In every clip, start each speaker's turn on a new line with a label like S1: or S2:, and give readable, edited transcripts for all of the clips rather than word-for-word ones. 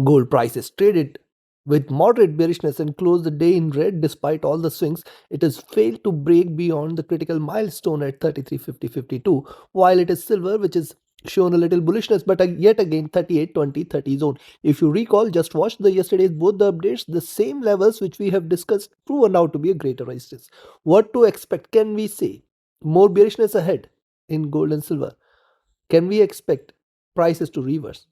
S1: Gold prices traded with moderate bearishness and closed the day in red despite all the swings. It has failed to break beyond the critical milestone at 33.50.52, while it is silver, which is shown a little bullishness, but yet again 38.20.30 zone. If you recall, just watch the yesterday's both the updates, the same levels which we have discussed proven out to be a greater resistance. What to expect? Can we say more bearishness ahead in gold and silver? Can we expect prices to reverse?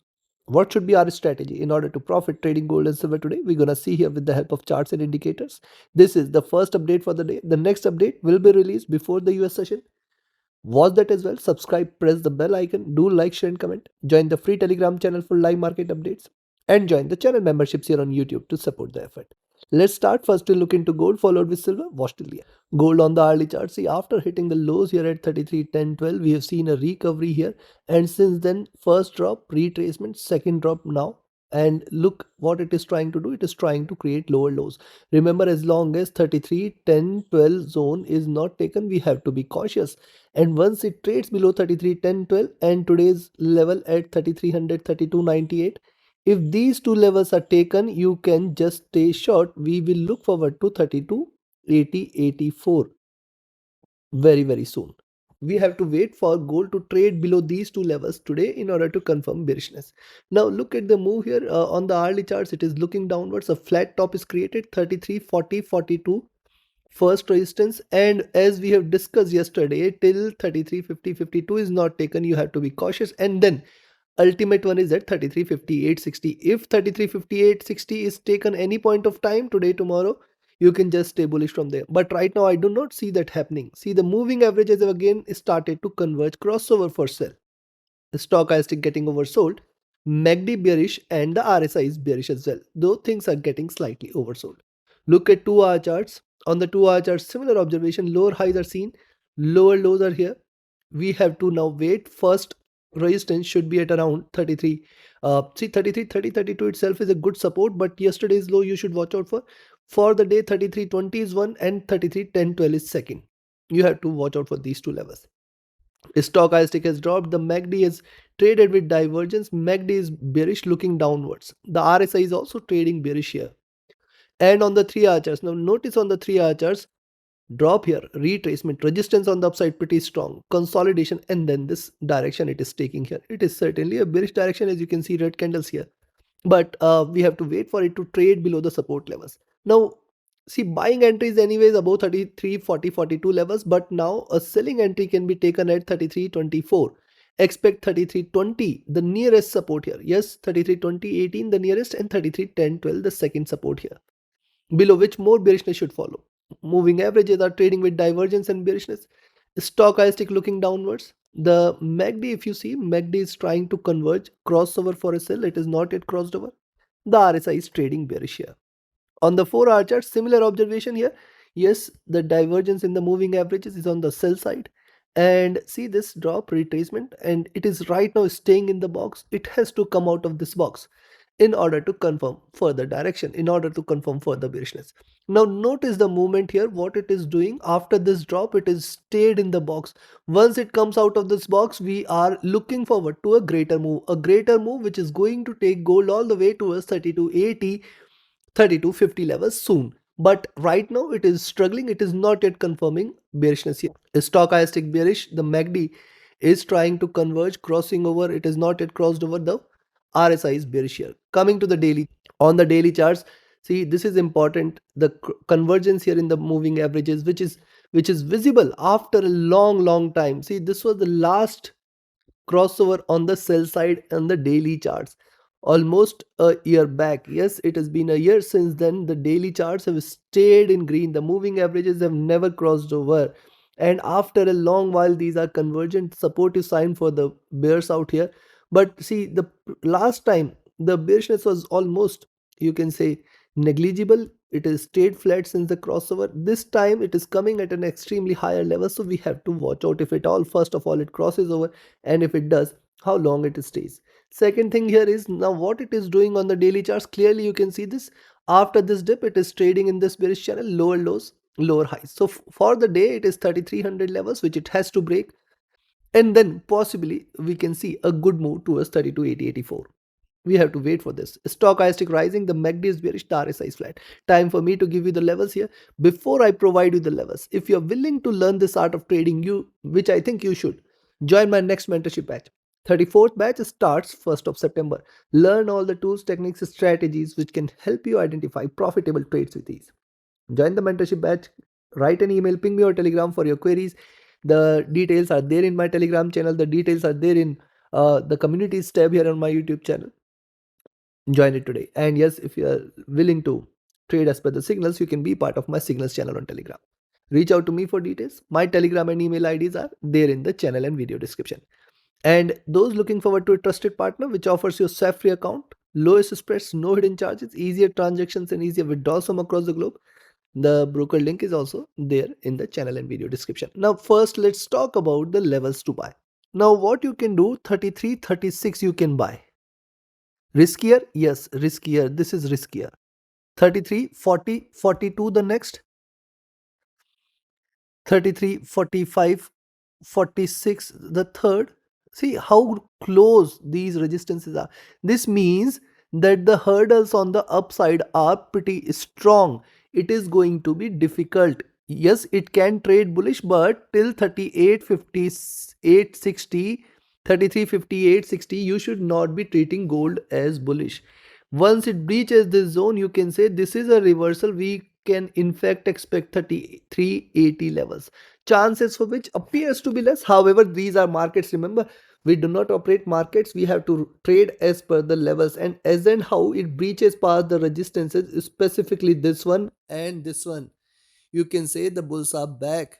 S1: What should be our strategy in order to profit trading gold and silver today? We're going to see here with the help of charts and indicators. This is the first update for the day. The next update will be released before the US session. Watch that as well. Subscribe, press the bell icon, do like, share, and comment. Join the free Telegram channel for live market updates. And join the channel memberships here on YouTube to support the effort. Let's start first to look into gold, followed with silver. Watch till the end. Gold on the hourly chart. See, after hitting the lows here at 33.10.12, we have seen a recovery here. And since then, first drop, retracement, second drop now. And look what it is trying to do. It is trying to create lower lows. Remember, as long as 33.10.12 zone is not taken, we have to be cautious. And once it trades below 33.10.12 and today's level at 3300, 32.98, if these two levels are taken, you can just stay short. We will look forward to 32.80, 84 very, very soon. We have to wait for gold to trade below these two levels today in order to confirm bearishness. Now look at the move here on the hourly charts. It is looking downwards. A flat top is created, 33.40, 42 first resistance, and as we have discussed yesterday, till 33.50, 52 is not taken, you have to be cautious. And then ultimate one is at 33.58, 60. If 33.58, 60 is taken any point of time today, tomorrow, you can just stay bullish from there. But right now I do not see that happening. See, the moving averages have again started to converge, crossover for sell. The stochastic getting oversold, MACD bearish, and the RSI is bearish as well, though things are getting slightly oversold. Look at 2-hour charts. On the 2-hour charts, similar observation. Lower highs are seen, lower lows are here. We have to now wait. First resistance should be at around 33. See, 33, 30, 32 itself is a good support, but yesterday's low you should watch out for. For the day, 33.20 is one and 33.10.12 is second. You have to watch out for these two levels. Stochastic has dropped. The MACD is traded with divergence. MACD is bearish, looking downwards. The RSI is also trading bearish here. And on the 3-hour charts, now notice on the 3-hour charts, drop here, retracement, resistance on the upside pretty strong, consolidation, and then this direction it is taking here. It is certainly a bearish direction, as you can see red candles here. But we have to wait for it to trade below the support levels. Now, see, buying entries anyways above 33, 40, 42 levels, but now a selling entry can be taken at 33.24. Expect 33.20, the nearest support here. Yes, 33.20.18 the nearest, and 33.10.12 the second support here, below which more bearishness should follow. Moving averages are trading with divergence and bearishness. Stochastic looking downwards. The MACD, if you see, MACD is trying to converge, crossover for a sell. It is not yet crossed over. The RSI is trading bearish here. On the 4-hour chart, similar observation here. Yes, the divergence in the moving averages is on the sell side. And see this drop, retracement, and it is right now staying in the box. It has to come out of this box in order to confirm further direction, in order to confirm further bearishness. Now notice the movement here, what it is doing. After this drop, it is stayed in the box. Once it comes out of this box, we are looking forward to a greater move which is going to take gold all the way towards 32.80, 32.50 levels soon. But right now it is struggling. It is not yet confirming bearishness here. Stochastic bearish. The MACD is trying to converge, crossing over. It is not yet crossed over. The RSI is bearish here. Coming to the daily, on the daily charts, see, this is important. The convergence here in the moving averages, which is visible after a long time. See, this was the last crossover on the sell side on the daily charts almost a year back. Yes, it has been a year since then. The daily charts have stayed in green. The moving averages have never crossed over, and after a long while these are convergent, supportive sign for the bears out here. But see, the last time the bearishness was almost, you can say, negligible. It is stayed flat since the crossover. This time it is coming at an extremely higher level, so we have to watch out if at all. First of all, it crosses over, and if it does, how long it stays. Second thing here is now what it is doing on the daily charts. Clearly you can see this. After this dip, it is trading in this bearish channel, lower lows, lower highs. So for the day, it is 3300 levels which it has to break, and then possibly we can see a good move towards 32.80, 84. We have to wait for this. Stochastic rising, the MACD is bearish, the RSI is flat. Time for me to give you the levels here. Before I provide you the levels, if you're willing to learn this art of trading, which I think you should, join my next mentorship batch. 34th batch starts 1st of September. Learn all the tools, techniques, strategies which can help you identify profitable trades with ease. Join the mentorship batch. Write an email, ping me or telegram for your queries. The details are there in my telegram channel. The details are there in the communities tab here on my YouTube channel. Join it today. And yes, if you are willing to trade as per the signals, you can be part of my signals channel on Telegram. Reach out to me for details. My Telegram and email IDs are there in the channel and video description. And those looking forward to a trusted partner which offers you a swap-free account, lowest spreads, no hidden charges, easier transactions, and easier withdrawals from across the globe, the broker link is also there in the channel and video description. Now, first, let's talk about the levels to buy. Now, what you can do, 33, 36 you can buy. Riskier? Yes, riskier. This is riskier. 33, 40, 42 the next. 33, 45, 46 the third. See how close these resistances are. This means that the hurdles on the upside are pretty strong. It is going to be difficult. Yes, it can trade bullish, but till 38, 58, 60, 33, 58, 60, you should not be treating gold as bullish. Once it breaches this zone, you can say this is a reversal. We can in fact expect 3380 levels, chances for which appears to be less. However, these are markets. Remember, we do not operate markets. We have to trade as per the levels, and as and how it breaches past the resistances, specifically this one and this one, you can say the bulls are back.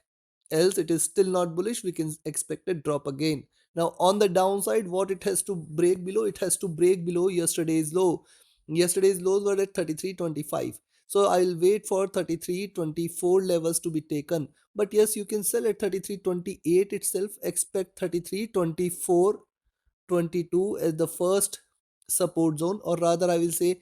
S1: Else it is still not bullish, we can expect a drop again. Now on the downside, what it has to break below, it has to break below yesterday's low. Yesterday's lows were at 33.25, so I'll wait for 33.24 levels to be taken. But yes, you can sell at 33.28 itself. Expect 33.24, 22 as the first support zone, or rather I will say,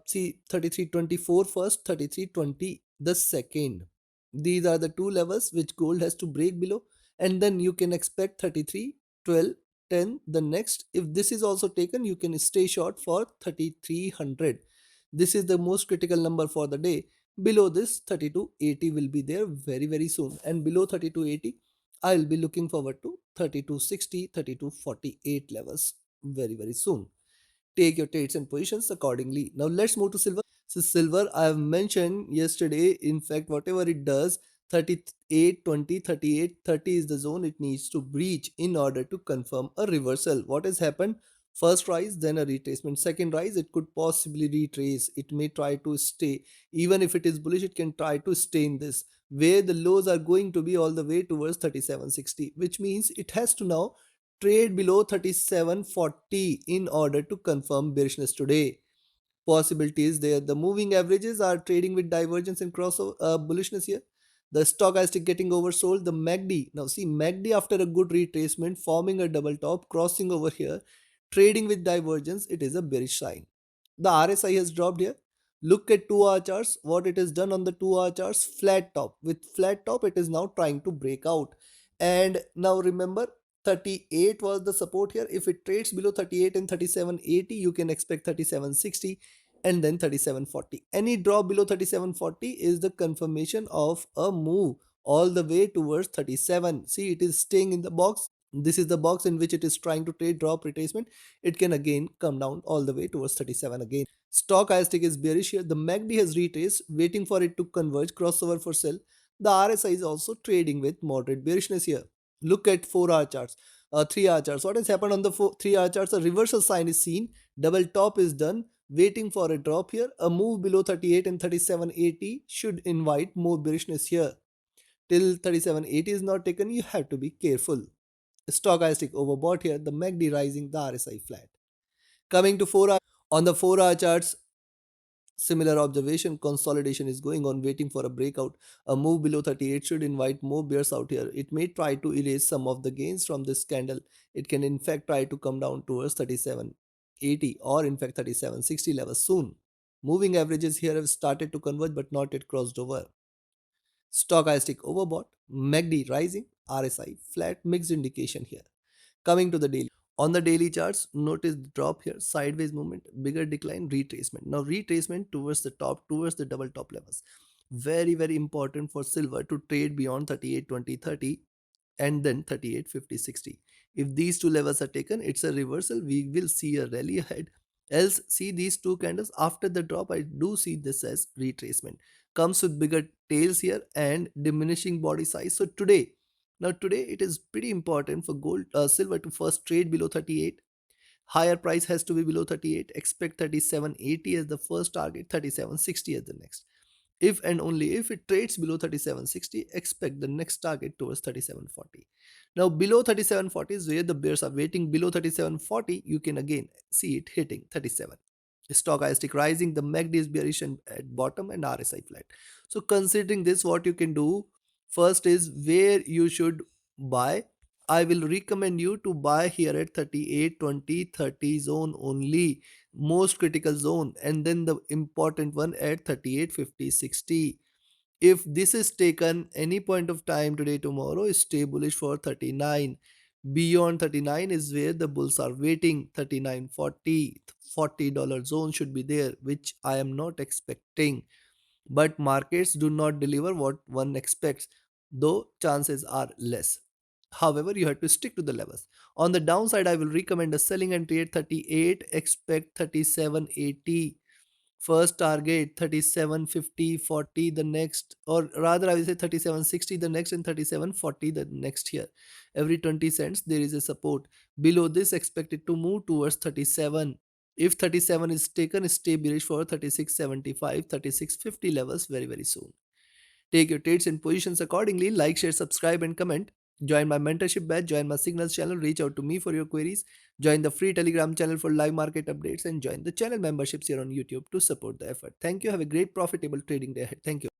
S1: see 33.24 first, 33.20 the second. These are the two levels which gold has to break below, and then you can expect 33.12, 10 the next. If this is also taken, you can stay short for 3300. This is the most critical number for the day. Below this, 3280 will be there very soon, and below 3280 I'll be looking forward to 3260, 3248 levels very soon. Take your trades and positions accordingly. Now let's move to silver. So silver, I have mentioned yesterday, in fact, whatever it does, 38, 20, 38, 30 is the zone it needs to breach in order to confirm a reversal. What has happened? First rise, then a retracement. Second rise, it could possibly retrace. It may try to stay. Even if it is bullish, it can try to stay in this, where the lows are going to be all the way towards 3760, which means it has to now trade below 3740 in order to confirm bearishness today. Possibilities there. The moving averages are trading with divergence and cross bullishness here. The stochastic getting oversold. The MACD, now see MACD after a good retracement forming a double top, crossing over here, trading with divergence, it is a bearish sign. The RSI has dropped here. Look at 2-hour charts. What it has done on the 2-hour charts, flat top. With flat top, it is now trying to break out. And now remember, 38 was the support here. If it trades below 38 and 3780, you can expect 3760 and then 3740. Any drop below 3740 is the confirmation of a move all the way towards 37. See, it is staying in the box. This is the box in which it is trying to trade drop retracement. It can again come down all the way towards 37 again. Stochastic is bearish here. The MACD has retraced, waiting for it to converge, crossover for sell. The RSI is also trading with moderate bearishness here. Look at 4-hour charts, 3-hour charts. What has happened on the 3-hour charts? A reversal sign is seen. Double top is done, waiting for a drop here. A move below 38 and 3780 should invite more bearishness here. Till 3780 is not taken, you have to be careful. Stochastic overbought here. The MACD rising, the RSI flat. Coming to 4-hour, on the 4-hour charts, similar observation, consolidation is going on, waiting for a breakout. A move below 38 should invite more bears out here. It may try to erase some of the gains from this candle. It can in fact try to come down towards 3780 or in fact 3760 levels soon. Moving averages here have started to converge but not yet crossed over. Stochastic overbought, MACD rising, RSI flat, mixed indication here. Coming to the daily. On the daily charts, notice the drop here, sideways movement, bigger decline, retracement. Now retracement towards the top, towards the double top levels. Very, very important for silver to trade beyond 38.20.30 and then 38.50.60. If these two levels are taken, it's a reversal. We will see a rally ahead. Else, see these two candles after the drop. I do see this as retracement. Comes with bigger tails here and diminishing body size. So today it is pretty important for silver to first trade below 38. Higher price has to be below 38. Expect 37.80 as the first target, 37.60 as the next. If and only if it trades below 37.60, expect the next target towards 37.40. Now below 37.40 is where the bears are waiting. Below 37.40, you can again see it hitting 37. Stochastic rising, the MACD is bearish and at bottom and RSI flat. So considering this, what you can do first is where you should buy. I will recommend you to buy here at 38.20.30 zone only, most critical zone, and then the important one at 38.50.60. If this is taken any point of time today, tomorrow, stay bullish for 39. Beyond 39 is where the bulls are waiting. 39.40, $40 zone should be there, which I am not expecting. But markets do not deliver what one expects, though chances are less. However, you have to stick to the levels. On the downside, I will recommend a selling entry at 38, expect 37.80. First target 37.50, 40 the next, or rather I will say 37.60 the next and 37.40 the next here. Every 20 cents there is a support. Below this, expected to move towards 37. If 37 is taken, stay bearish for 36.75, 36.50 levels very, very soon. Take your trades and positions accordingly. Like, share, subscribe, and comment. Join my mentorship batch, join my signals channel, reach out to me for your queries, join the free Telegram channel for live market updates, and join the channel memberships here on YouTube to support the effort. Thank you. Have a great profitable trading day ahead. Thank you.